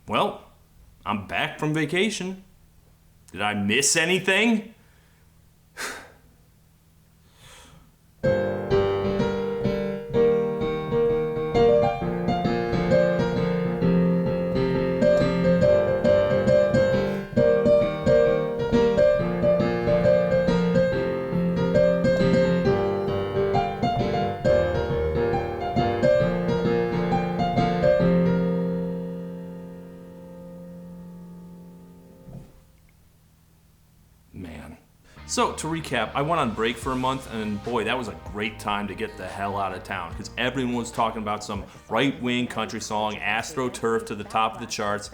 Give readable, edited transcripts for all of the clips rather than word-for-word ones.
Well, I'm back from vacation. Did I miss anything? Man. So, to recap, I went on break for a month, and boy, that was a great time to get the hell out of town, because everyone was talking about some right-wing country song, AstroTurf to the top of the charts.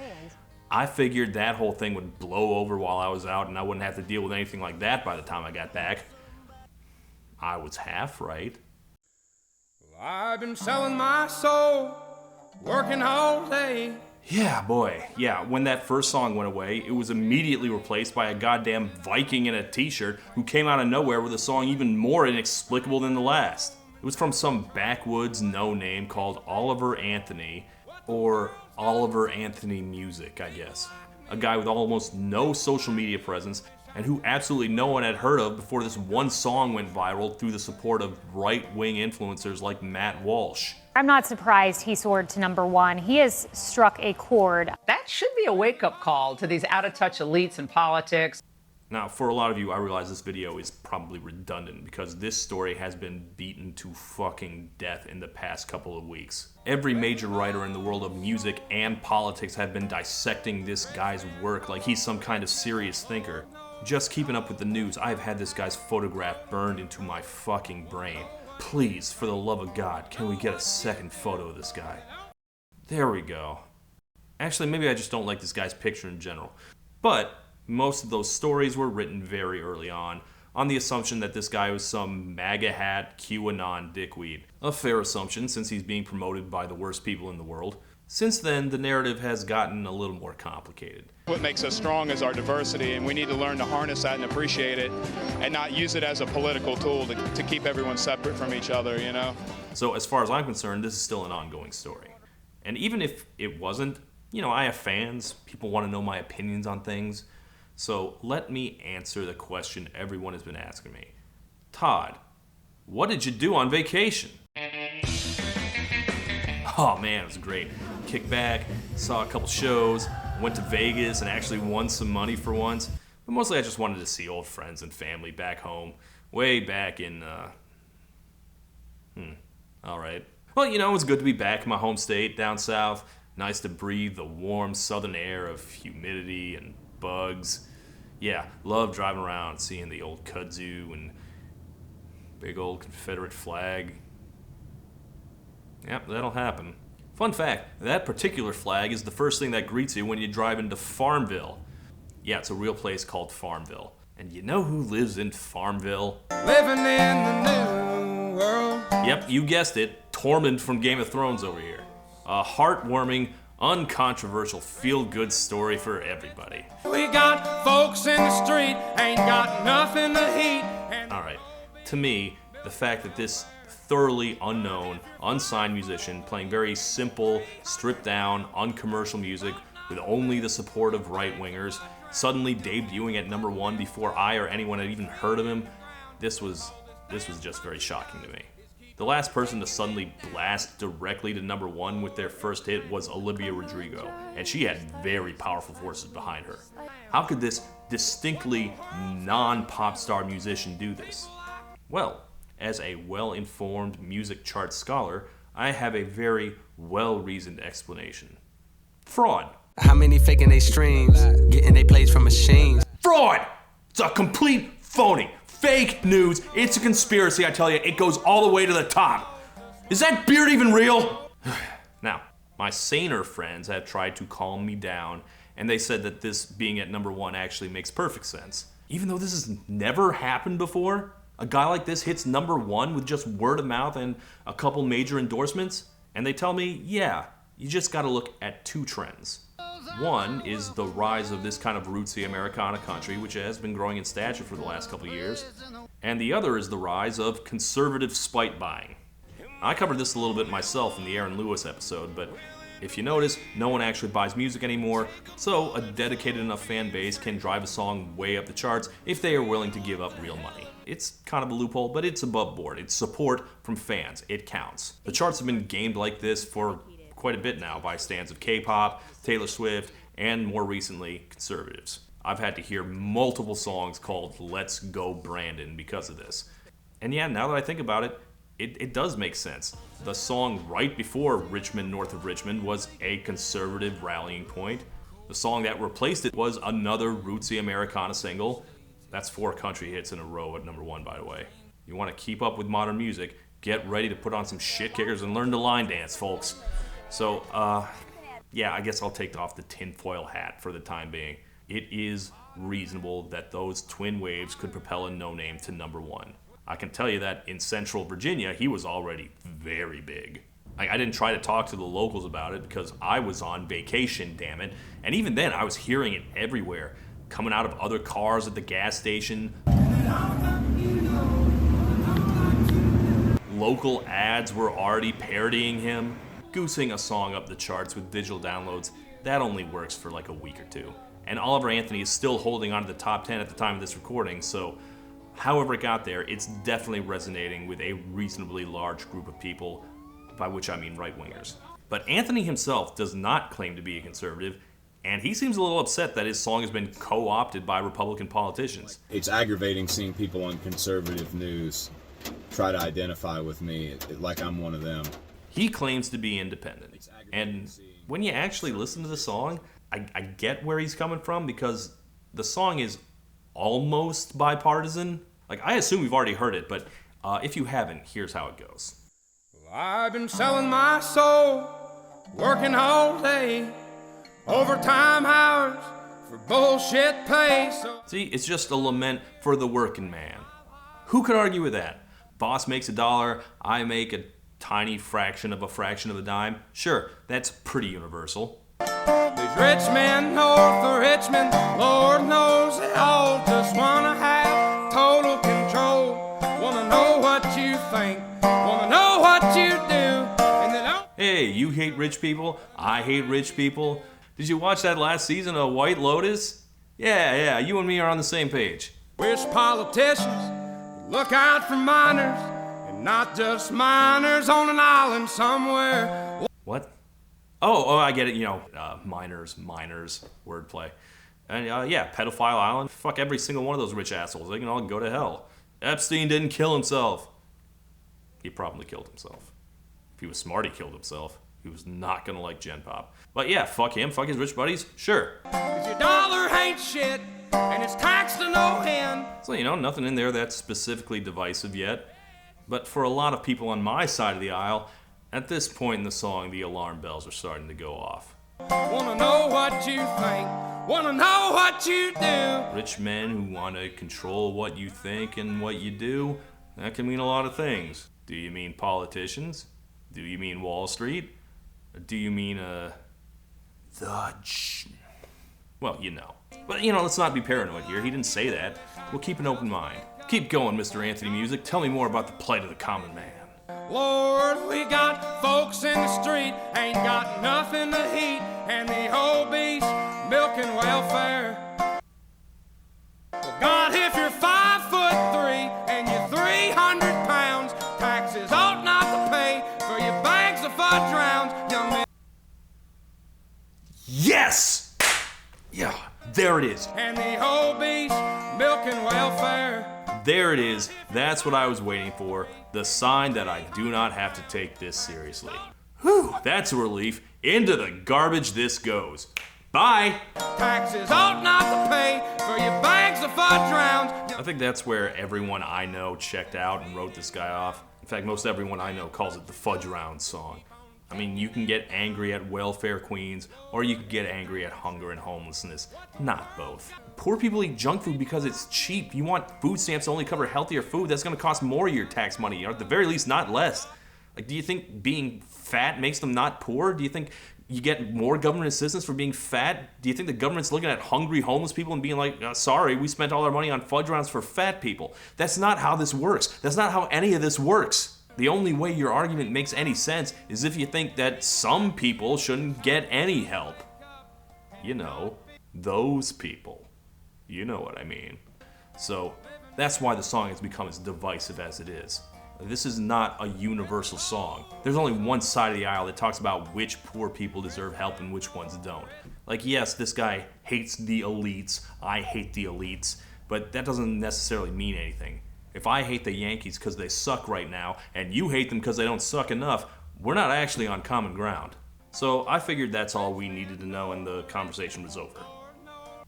I figured that whole thing would blow over while I was out, and I wouldn't have to deal with anything like that by the time I got back. I was half right. I've been selling my soul, working all day. Yeah, boy. Yeah, when that first song went away, it was immediately replaced by a goddamn Viking in a t-shirt who came out of nowhere with a song even more inexplicable than the last. It was from some backwoods no-name called Oliver Anthony, or Oliver Anthony Music, I guess. A guy with almost no social media presence, and who absolutely no one had heard of before this one song went viral through the support of right-wing influencers like Matt Walsh. I'm not surprised he soared to #1. He has struck a chord. That should be a wake-up call to these out-of-touch elites in politics. Now, for a lot of you, I realize this video is probably redundant because this story has been beaten to fucking death in the past couple of weeks. Every major writer in the world of music and politics have been dissecting this guy's work like he's some kind of serious thinker. Just keeping up with the news, I've had this guy's photograph burned into my fucking brain. Please, for the love of God, can we get a second photo of this guy? There we go. Actually, maybe I just don't like this guy's picture in general. But most of those stories were written very early on the assumption that this guy was some MAGA hat QAnon dickweed. A fair assumption since he's being promoted by the worst people in the world. Since then, the narrative has gotten a little more complicated. What makes us strong is our diversity, and we need to learn to harness that and appreciate it and not use it as a political tool to keep everyone separate from each other, you know? So as far as I'm concerned, this is still an ongoing story. And even if it wasn't, you know, I have fans, people want to know my opinions on things. So let me answer the question everyone has been asking me. Todd, what did you do on vacation? Oh man, it was great. Kicked back, saw a couple shows, went to Vegas and actually won some money for once. But mostly I just wanted to see old friends and family back home, way back in, alright. Well, you know, it was good to be back in my home state, down south. Nice to breathe the warm southern air of humidity and bugs. Yeah, love driving around, seeing the old kudzu and big old Confederate flag. Yep, that'll happen. Fun fact, that particular flag is the first thing that greets you when you drive into Farmville. Yeah, it's a real place called Farmville. And you know who lives in Farmville? Living in the new world. Yep, you guessed it, Tormund from Game of Thrones over here. A heartwarming, uncontroversial, feel-good story for everybody. We got folks in the street, ain't got nothing to eat. Alright, to me, the fact that this thoroughly unknown, unsigned musician playing very simple, stripped-down, uncommercial music with only the support of right-wingers, suddenly debuting at #1 before I or anyone had even heard of him, this was just very shocking to me. The last person to suddenly blast directly to #1 with their first hit was Olivia Rodrigo, and she had very powerful forces behind her. How could this distinctly non-pop star musician do this? Well, as a well-informed music chart scholar, I have a very well-reasoned explanation. Fraud. How many faking they streams, getting they plays from machines? Fraud! It's a complete phony. Fake news. It's a conspiracy, I tell you. It goes all the way to the top. Is that beard even real? Now, my saner friends have tried to calm me down, and they said that this being at #1 actually makes perfect sense. Even though this has never happened before, a guy like this hits #1 with just word of mouth and a couple major endorsements, and they tell me, yeah, you just gotta look at two trends. One is the rise of this kind of rootsy Americana country, which has been growing in stature for the last couple of years. And the other is the rise of conservative spite buying. I covered this a little bit myself in the Aaron Lewis episode, but If you notice, no one actually buys music anymore, so a dedicated enough fan base can drive a song way up the charts if they are willing to give up real money. It's kind of a loophole, but it's above board. It's support from fans. It counts. The charts have been gamed like this for quite a bit now by stans of K-pop, Taylor Swift, and more recently, conservatives. I've had to hear multiple songs called Let's Go Brandon because of this. And yeah, now that I think about it, it does make sense. The song right before Richmond, North of Richmond was a conservative rallying point. The song that replaced it was another rootsy Americana single. That's 4 country hits in a row at number 1, by the way. You want to keep up with modern music, get ready to put on some shit kickers and learn to line dance, folks. So, yeah, I guess I'll take off the tinfoil hat for the time being. It is reasonable that those twin waves could propel a no-name to number 1. I can tell you that in Central Virginia, he was already very big. I didn't try to talk to the locals about it because I was on vacation, damn it. And even then, I was hearing it everywhere, coming out of other cars at the gas station. Local ads were already parodying him. Goosing a song up the charts with digital downloads, that only works for like a week or 2. And Oliver Anthony is still holding on to the top 10 at the time of this recording, so however it got there, it's definitely resonating with a reasonably large group of people, by which I mean right-wingers. But Anthony himself does not claim to be a conservative, and he seems a little upset that his song has been co-opted by Republican politicians. It's aggravating seeing people on conservative news try to identify with me like I'm one of them. He claims to be independent, and when you actually listen to the song, I get where he's coming from because the song is almost bipartisan. Like, I assume you've already heard it, but if you haven't, here's how it goes. Well, I've been selling my soul, working all day, overtime hours for bullshit pay. See, it's just a lament for the working man. Who could argue with that? Boss makes $1, I make a tiny fraction of a dime. Sure, that's pretty universal. These rich men north of Richmond, Lord knows they all just wanna have total control. Wanna know what you think, wanna know what you do, and they don't. Hey, you hate rich people, I hate rich people. Did you watch that last season of White Lotus? Yeah, you and me are on the same page. Wish politicians would look out for minors, and not just minors on an island somewhere. What? Oh, I get it, minors, wordplay. And yeah, pedophile island, fuck every single one of those rich assholes, they can all go to hell. Epstein didn't kill himself. He probably killed himself. If he was smart, he killed himself. He was not gonna like Gen Pop. But yeah, fuck him, fuck his rich buddies, sure. 'Cause your dollar ain't shit, and it's taxed to no end. So, nothing in there that's specifically divisive yet. But for a lot of people on my side of the aisle, at this point in the song, the alarm bells are starting to go off. Wanna know what you think, wanna know what you do. Rich men who want to control what you think and what you do, that can mean a lot of things. Do you mean politicians? Do you mean Wall Street? Or do you mean, well, But, let's not be paranoid here. He didn't say that. We'll keep an open mind. Keep going, Mr. Anthony Music. Tell me more about the plight of the common man. Lord, we got folks in the street, ain't got nothing to eat, and the whole beast milking welfare. Well, God, if you're 5'3" and you're 300 pounds, taxes ought not to pay for your bags of fudge rounds, young man. Yes! Yeah, there it is. And the whole beast milking welfare. There it is. That's what I was waiting for. The sign that I do not have to take this seriously. Whew, that's a relief. Into the garbage this goes. Bye! Taxes ought not to pay for your bags of fudge rounds. I think that's where everyone I know checked out and wrote this guy off. In fact, most everyone I know calls it the Fudge Round song. I mean, you can get angry at welfare queens, or you can get angry at hunger and homelessness. Not both. Poor people eat junk food because it's cheap. You want food stamps to only cover healthier food. That's going to cost more of your tax money, or at the very least, not less. Like, do you think being fat makes them not poor? Do you think you get more government assistance for being fat? Do you think the government's looking at hungry homeless people and being like, sorry, we spent all our money on fudge rounds for fat people? That's not how this works. That's not how any of this works. The only way your argument makes any sense is if you think that some people shouldn't get any help. You know, those people. You know what I mean. So, that's why the song has become as divisive as it is. This is not a universal song. There's only one side of the aisle that talks about which poor people deserve help and which ones don't. Like, yes, this guy hates the elites, I hate the elites, but that doesn't necessarily mean anything. If I hate the Yankees because they suck right now, and you hate them because they don't suck enough, we're not actually on common ground. So I figured that's all we needed to know and the conversation was over.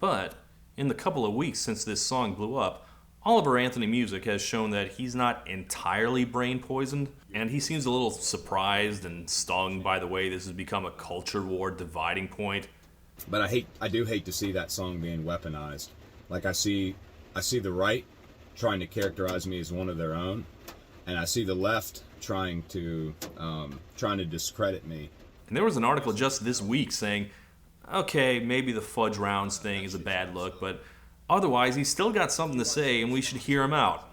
But, in the couple of weeks since this song blew up, Oliver Anthony Music has shown that he's not entirely brain poisoned, and he seems a little surprised and stung by the way this has become a culture war dividing point. But I do hate to see that song being weaponized. Like I see the right trying to characterize me as one of their own, and I see the left trying to discredit me. And there was an article just this week saying, okay, maybe the fudge rounds thing is a bad look, but otherwise he's still got something to say and we should hear him out.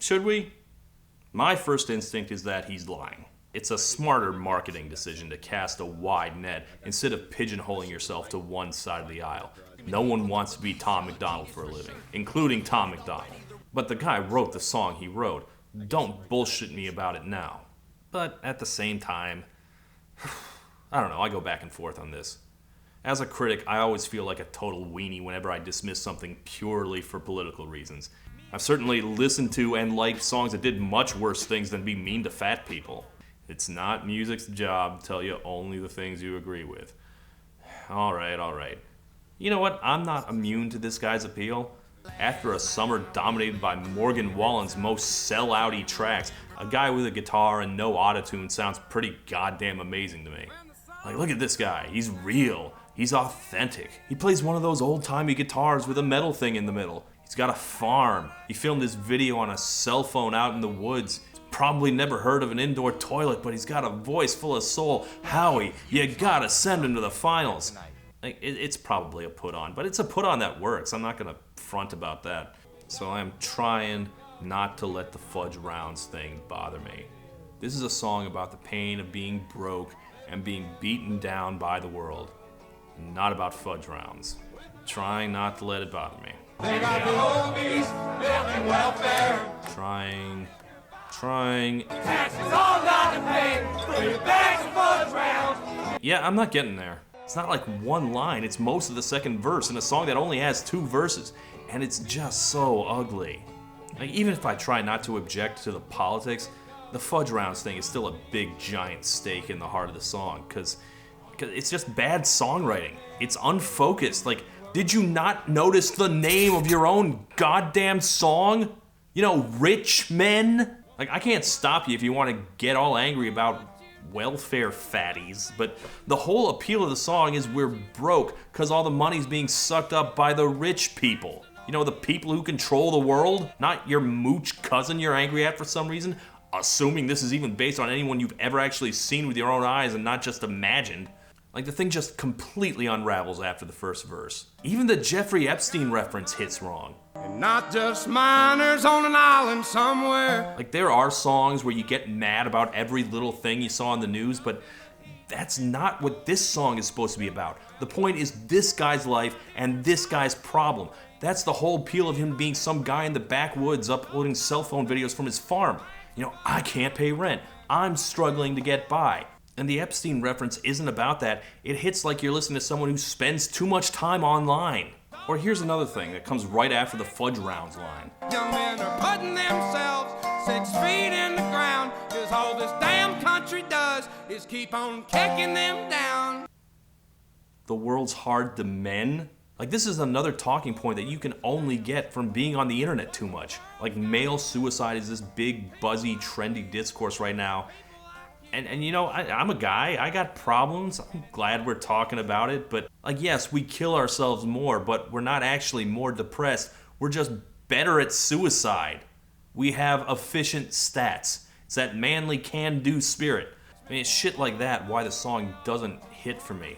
Should we? My first instinct is that he's lying. It's a smarter marketing decision to cast a wide net instead of pigeonholing yourself to one side of the aisle. No one wants to be Tom MacDonald for a living, including Tom MacDonald. But the guy wrote the song he wrote. Don't bullshit me about it now. But at the same time, I don't know, I go back and forth on this. As a critic, I always feel like a total weenie whenever I dismiss something purely for political reasons. I've certainly listened to and liked songs that did much worse things than be mean to fat people. It's not music's job to tell you only the things you agree with. Alright. You know what? I'm not immune to this guy's appeal. After a summer dominated by Morgan Wallen's most sell-outy tracks, a guy with a guitar and no autotune sounds pretty goddamn amazing to me. Like, look at this guy. He's real. He's authentic. He plays one of those old-timey guitars with a metal thing in the middle. He's got a farm. He filmed this video on a cell phone out in the woods. He's probably never heard of an indoor toilet, but he's got a voice full of soul. Howie, you gotta send him to the finals. Like, it's probably a put-on, but it's a put-on that works. I'm not gonna front about that. So I'm trying not to let the fudge rounds thing bother me. This is a song about the pain of being broke and being beaten down by the world. Not about fudge rounds. Trying not to let it bother me. They got the oldies, building welfare. Trying. Taxes all got to pay for your bags of fudge rounds. Yeah, I'm not getting there. It's not like one line, it's most of the second verse in a song that only has 2 verses. And it's just so ugly. Like, even if I try not to object to the politics, the fudge rounds thing is still a big giant stake in the heart of the song, because it's just bad songwriting. It's unfocused. Like, did you not notice the name of your own goddamn song? You know, Rich Men? Like, I can't stop you if you want to get all angry about welfare fatties, but the whole appeal of the song is we're broke because all the money's being sucked up by the rich people. You know, the people who control the world, not your mooch cousin you're angry at for some reason, assuming this is even based on anyone you've ever actually seen with your own eyes and not just imagined. Like, the thing just completely unravels after the first verse. Even the Jeffrey Epstein reference hits wrong. And not just miners on an island somewhere. Like, there are songs where you get mad about every little thing you saw in the news, but that's not what this song is supposed to be about. The point is this guy's life and this guy's problem. That's the whole appeal of him being some guy in the backwoods uploading cell phone videos from his farm. You know, I can't pay rent. I'm struggling to get by. And the Epstein reference isn't about that. It hits like you're listening to someone who spends too much time online. Or here's another thing that comes right after the fudge rounds line. Young men are putting themselves 6 feet in the ground, 'cause all this damn country does is keep on kicking them down. The world's hard to mend? Like, this is another talking point that you can only get from being on the internet too much. Like, male suicide is this big, buzzy, trendy discourse right now. And you know, I'm a guy, I got problems, I'm glad we're talking about it, but, like, yes, we kill ourselves more, but we're not actually more depressed, we're just better at suicide. We have efficient stats. It's that manly can-do spirit. I mean, it's shit like that why the song doesn't hit for me.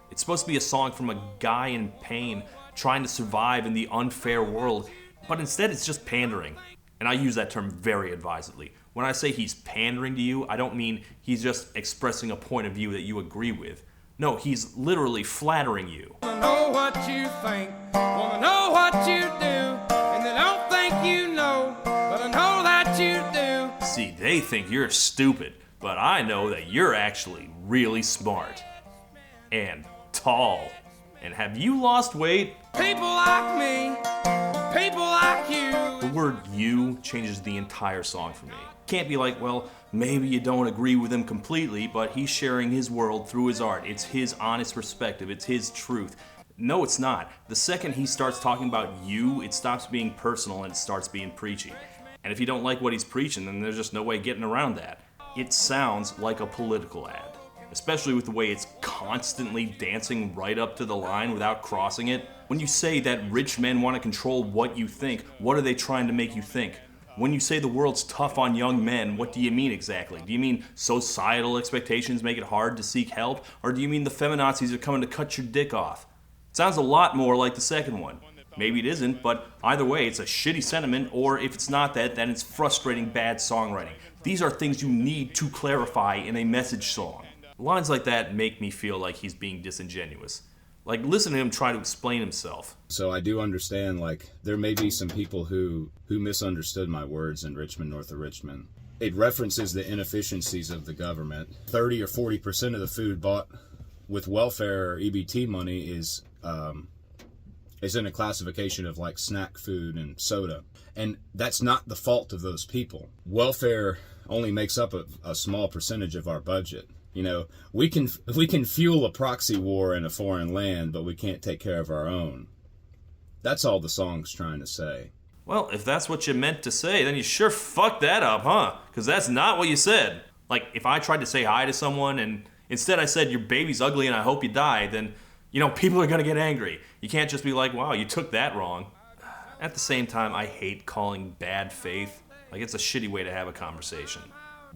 It's supposed to be a song from a guy in pain trying to survive in the unfair world, but instead it's just pandering. And I use that term very advisedly. When I say he's pandering to you, I don't mean he's just expressing a point of view that you agree with. No, he's literally flattering you. Wanna know what you think, wanna know what you do, and they don't think you know, but I know that you do. See, they think you're stupid, but I know that you're actually really smart. And tall. And have you lost weight? People like me, people like you. The word you changes the entire song for me. Can't be like, well, maybe you don't agree with him completely, but he's sharing his world through his art. It's his honest perspective. It's his truth. No, it's not. The second he starts talking about you, it stops being personal and it starts being preachy. And if you don't like what he's preaching, then there's just no way getting around that. It sounds like a political ad, especially with the way it's constantly dancing right up to the line without crossing it. When you say that rich men want to control what you think, what are they trying to make you think? When you say the world's tough on young men, what do you mean exactly? Do you mean societal expectations make it hard to seek help? Or do you mean the feminazis are coming to cut your dick off? It sounds a lot more like the second one. Maybe it isn't, but either way, it's a shitty sentiment, or if it's not that, then it's frustrating bad songwriting. These are things you need to clarify in a message song. Lines like that make me feel like he's being disingenuous. Like, listen to him try to explain himself. So I do understand, like, there may be some people who misunderstood my words in Richmond, north of Richmond. It references the inefficiencies of the government. 30 or 40% of the food bought with welfare or EBT money is in a classification of, like, snack food and soda. And that's not the fault of those people. Welfare only makes up a small percentage of our budget. You know, we can fuel a proxy war in a foreign land, but we can't take care of our own. That's all the song's trying to say. Well, if that's what you meant to say, then you sure fucked that up, huh? Because that's not what you said. Like, if I tried to say hi to someone and instead I said, your baby's ugly and I hope you die, then, you know, people are going to get angry. You can't just be like, wow, you took that wrong. At the same time, I hate calling bad faith. Like, it's a shitty way to have a conversation.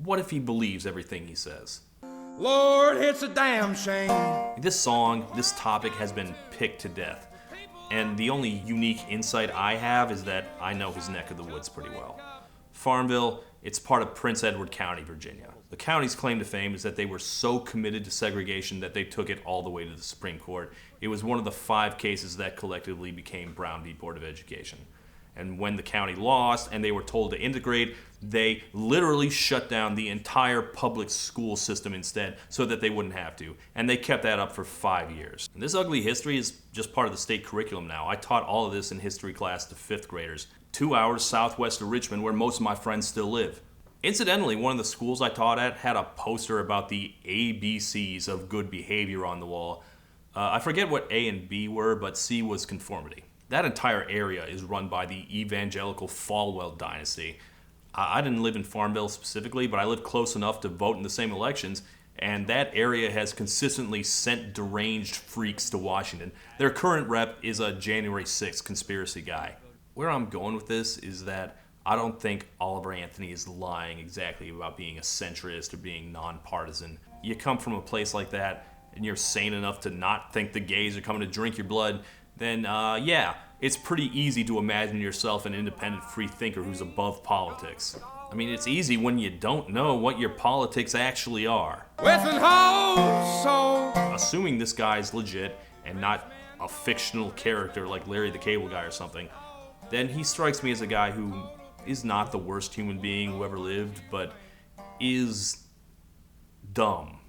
What if he believes everything he says? Lord, it's a damn shame. This song, this topic has been picked to death. And the only unique insight I have is that I know his neck of the woods pretty well. Farmville, it's part of Prince Edward County, Virginia. The county's claim to fame is that they were so committed to segregation that they took it all the way to the Supreme Court. It was one of the 5 cases that collectively became Brown v. Board of Education. And when the county lost and they were told to integrate, they literally shut down the entire public school system instead so that they wouldn't have to. And they kept that up for 5 years. And this ugly history is just part of the state curriculum now. I taught all of this in history class to 5th graders, 2 hours southwest of Richmond, where most of my friends still live. Incidentally, one of the schools I taught at had a poster about the ABCs of good behavior on the wall. I forget what A and B were, but C was conformity. That entire area is run by the evangelical Falwell dynasty. I didn't live in Farmville specifically, but I lived close enough to vote in the same elections, and that area has consistently sent deranged freaks to Washington. Their current rep is a January 6th conspiracy guy. Where I'm going with this is that I don't think Oliver Anthony is lying exactly about being a centrist or being nonpartisan. You come from a place like that, and you're sane enough to not think the gays are coming to drink your blood, then yeah, it's pretty easy to imagine yourself an independent free thinker who's above politics. I mean, it's easy when you don't know what your politics actually are. With an whole soul. Assuming this guy's legit and not a fictional character like Larry the Cable Guy or something, then he strikes me as a guy who is not the worst human being who ever lived, but is dumb.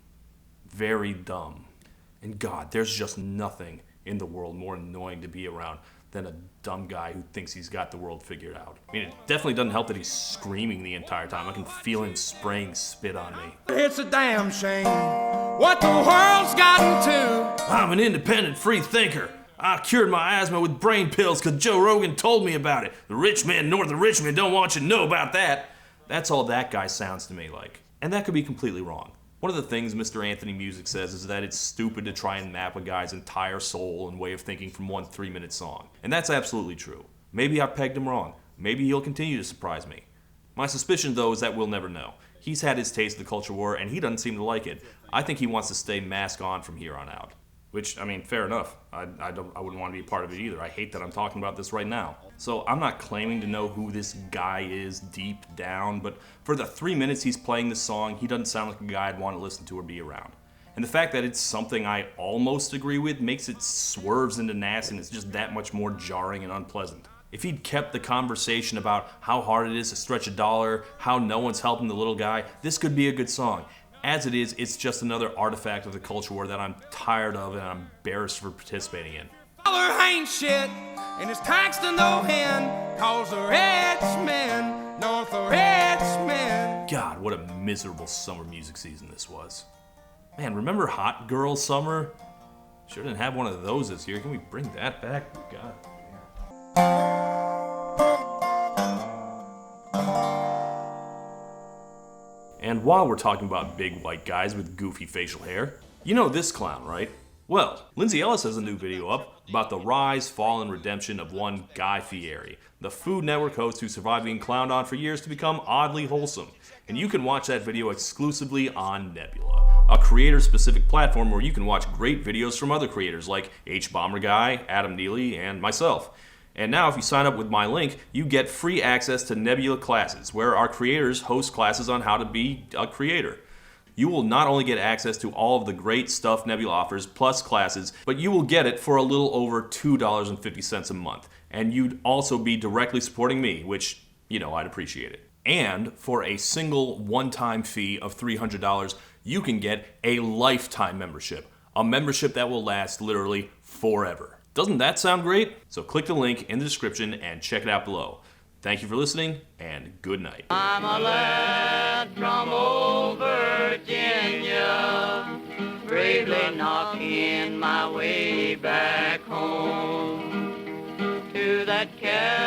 Very dumb. And God, there's just nothing in the world more annoying to be around than a dumb guy who thinks he's got the world figured out. I mean, it definitely doesn't help that he's screaming the entire time. I can feel him spraying spit on me. It's a damn shame what the world's gotten to. I'm an independent free thinker. I cured my asthma with brain pills because Joe Rogan told me about it. The rich men north of Richmond don't want you to know about that. That's all that guy sounds to me like. And that could be completely wrong. One of the things Mr. Anthony Music says is that it's stupid to try and map a guy's entire soul and way of thinking from one 3-minute song. And that's absolutely true. Maybe I pegged him wrong. Maybe he'll continue to surprise me. My suspicion, though, is that we'll never know. He's had his taste of the culture war, and he doesn't seem to like it. I think he wants to stay mask on from here on out. Which, I mean, fair enough. I wouldn't want to be a part of it either. I hate that I'm talking about this right now. So I'm not claiming to know who this guy is deep down, but for the 3 minutes he's playing this song, he doesn't sound like a guy I'd want to listen to or be around. And the fact that it's something I almost agree with makes it swerves into nastiness just that much more jarring and unpleasant. If he'd kept the conversation about how hard it is to stretch $1, how no one's helping the little guy, this could be a good song. As it is, it's just another artifact of the culture war that I'm tired of and I'm embarrassed for participating in. Dollar ain't shit, and it's taxed to no end, cause the Richmond, north of Richmond. God, what a miserable summer music season this was. Man, remember Hot Girl Summer? Sure didn't have one of those this year. Can we bring that back? God. And while we're talking about big white guys with goofy facial hair, you know this clown, right? Well, Lindsay Ellis has a new video up about the rise, fall, and redemption of one Guy Fieri, the Food Network host who survived being clowned on for years to become oddly wholesome. And you can watch that video exclusively on Nebula, a creator-specific platform where you can watch great videos from other creators like H-Bomber Guy, Adam Neely, and myself. And now if you sign up with my link, you get free access to Nebula classes, where our creators host classes on how to be a creator. You will not only get access to all of the great stuff Nebula offers, plus classes, but you will get it for a little over $2.50 a month. And you'd also be directly supporting me, which, I'd appreciate it. And for a single one-time fee of $300, you can get a lifetime membership. A membership that will last literally forever. Doesn't that sound great? So click the link in the description and check it out below. Thank you for listening, and good night. I'm a lad from old Virginia, bravely knocking my way back home to that